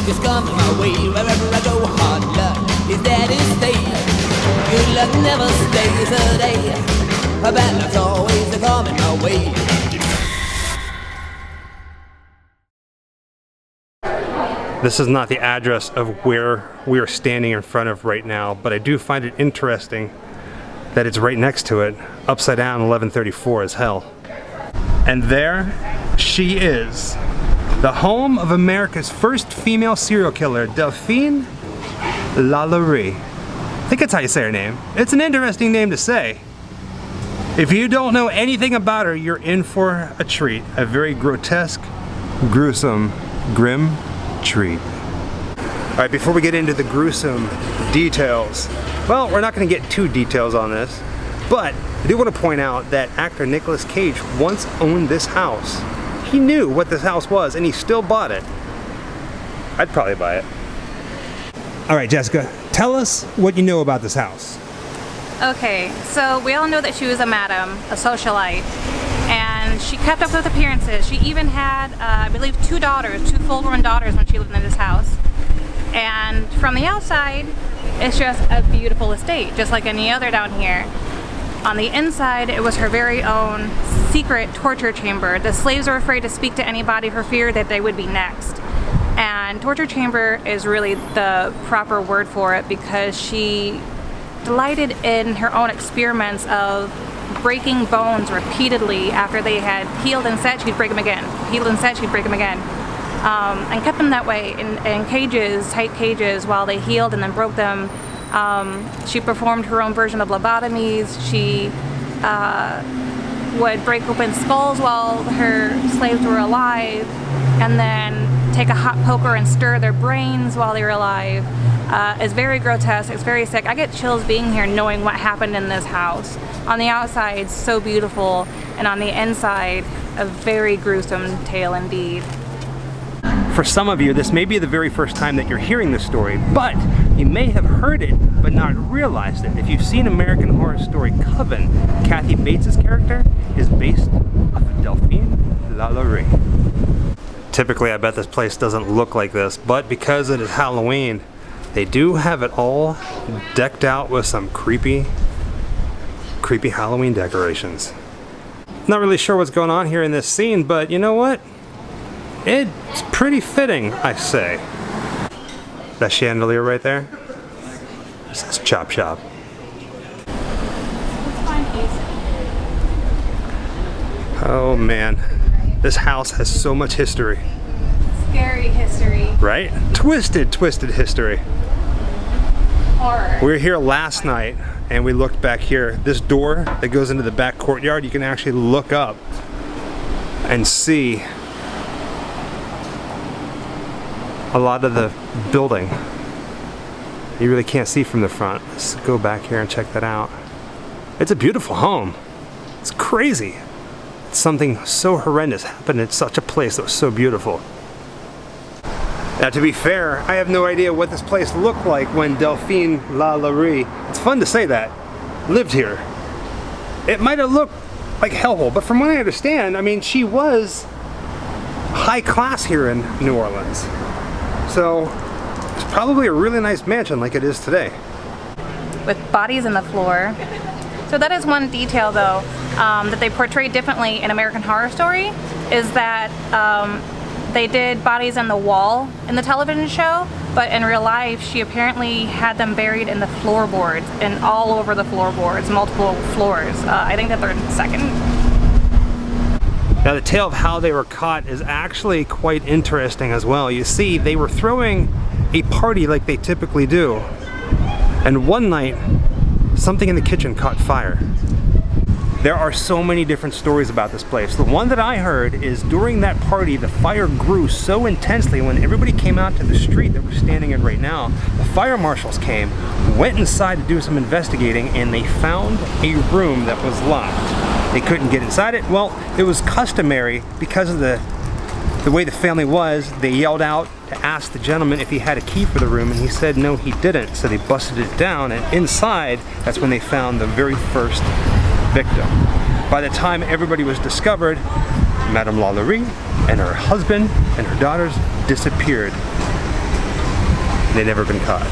is coming my way. Wherever I go, hard luck is there to stay. Good luck never stays a day. Bad luck's always coming my way. This is not the address of where we are standing in front of right now, but I do find it interesting that it's right next to it, upside down 1134 as hell. And there she is, the home of America's first female serial killer, Delphine LaLaurie. I think that's how you say her name. It's an interesting name to say. If you don't know anything about her, you're in for a treat. A very grotesque, gruesome, grim treat. Alright, before we get into the gruesome details, well, we're not going to get too details on this, but I do want to point out that actor Nicolas Cage once owned this house. He knew what this house was and he still bought it. I'd probably buy it. Alright, Jessica, tell us what you know about this house. Okay, so we all know that she was a madam, a socialite, and she kept up with appearances. She even had, I believe, two full-grown daughters when she lived in this house. And from the outside, it's just a beautiful estate, just like any other down here. On the inside, it was her very own secret torture chamber. The slaves were afraid to speak to anybody for fear that they would be next. And torture chamber is really the proper word for it because she delighted in her own experiments of breaking bones repeatedly. After they had healed and set, she'd break them again. Healed and set, she'd break them again. And kept them that way in cages, tight cages, while they healed and then broke them. She performed her own version of lobotomies. She would break open skulls while her slaves were alive, and then take a hot poker and stir their brains while they were alive. It's very grotesque, it's very sick. I get chills being here knowing what happened in this house. On the outside, so beautiful, and on the inside, a very gruesome tale indeed. For some of you, this may be the very first time that you're hearing this story, but you may have heard it but not realized it. If you've seen American Horror Story Coven, Kathy Bates' character is based off of Delphine LaLaurie. Typically, I bet this place doesn't look like this, but because it is Halloween, they do have it all decked out with some creepy Halloween decorations. Not really sure what's going on here in this scene, but you know what? It's pretty fitting, I say. That chandelier right there? It says Chop Shop. Oh man, this house has so much history. Scary history. Right? Twisted history. Horror. We were here last night and we looked back here. This door that goes into the back courtyard, you can actually look up and see a lot of the building. You really can't see from the front. Let's go back here and check that out. It's a beautiful home. It's crazy. Something so horrendous happened in such a place that was so beautiful. Now, to be fair, I have no idea what this place looked like when Delphine LaLaurie, it's fun to say that, lived here. It might have looked like hellhole, but from what I understand, I mean, she was high class here in New Orleans. So it's probably a really nice mansion like it is today. With bodies on the floor. So that is one detail though that they portrayed differently in American Horror Story, is that they did bodies on the wall in the television show, but in real life she apparently had them buried in the floorboards and all over the floorboards, multiple floors. I think that they're second. Now the tale of how they were caught is actually quite interesting as well. You see, they were throwing a party like they typically do, and one night something in the kitchen caught fire. There are so many different stories about this place. The one that I heard is during that party the fire grew so intensely when everybody came out to the street that we're standing in right now. The fire marshals came, went inside to do some investigating, and they found a room that was locked. They couldn't get inside it. Well, it was customary because of the way the family was. They yelled out to ask the gentleman if he had a key for the room, and he said no, he didn't. So they busted it down, and inside, that's when they found the very first victim. By the time everybody was discovered, Madame LaLaurie and her husband and her daughters disappeared. and they've never been caught.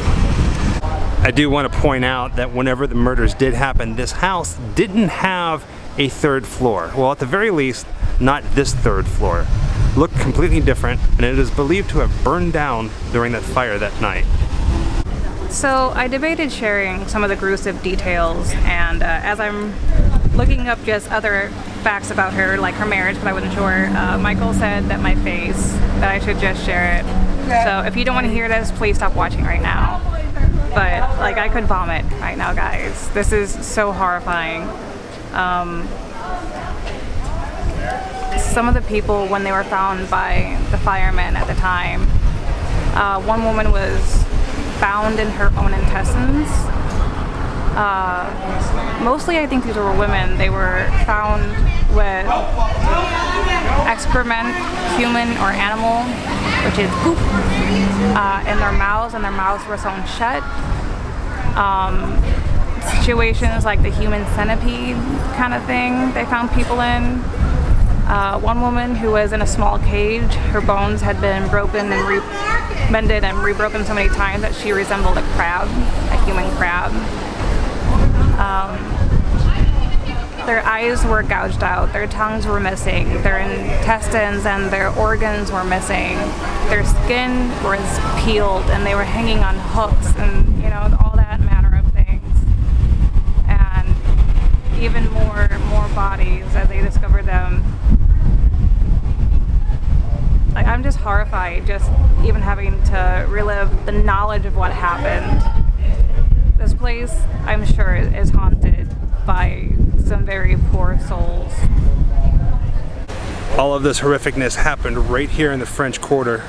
I do want to point out that whenever the murders did happen, this house didn't have a third floor. Well, at the very least, not this third floor. Looked completely different, and it is believed to have burned down during that fire that night. So I debated sharing some of the gruesome details, and as I'm looking up just other facts about her, like her marriage, but I wasn't sure, Michael said that my face, that I should just share it. So if you don't want to hear this, please stop watching right now. But like, I could vomit right now, guys. This is so horrifying. Some of the people, when they were found by the firemen at the time, one woman was found in her own intestines. Mostly I think these were women. They were found with excrement, human or animal, which is poop, in their mouths, and their mouths were sewn shut. Situations like the human centipede kind of thing they found people in. One woman who was in a small cage, her bones had been broken and mended and rebroken so many times that she resembled a crab, a human crab. Their eyes were gouged out, their tongues were missing, their intestines and their organs were missing, their skin was peeled, and they were hanging on hooks, and you know, all that manner of things. And even more bodies as they discovered them. Like, I'm just horrified just even having to relive the knowledge of what happened. This place, I'm sure, is haunted by some very poor souls. All of this horrificness happened right here in the French Quarter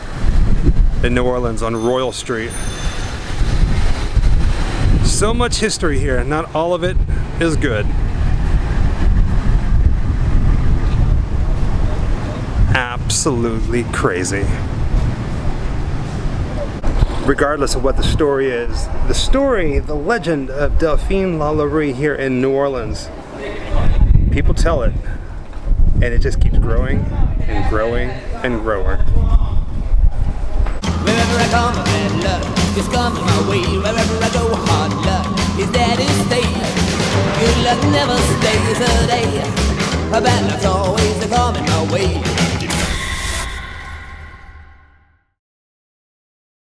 in New Orleans on Royal Street. So much history here, not all of it is good. Absolutely crazy. Regardless of what the story is, the legend of Delphine LaLaurie here in New Orleans, people tell it, and it just keeps growing and growing and growing. Wherever I come, bad luck just comes my way. Wherever I go, hard luck is there to stay. Good luck never stays a day. Bad luck's always the cause.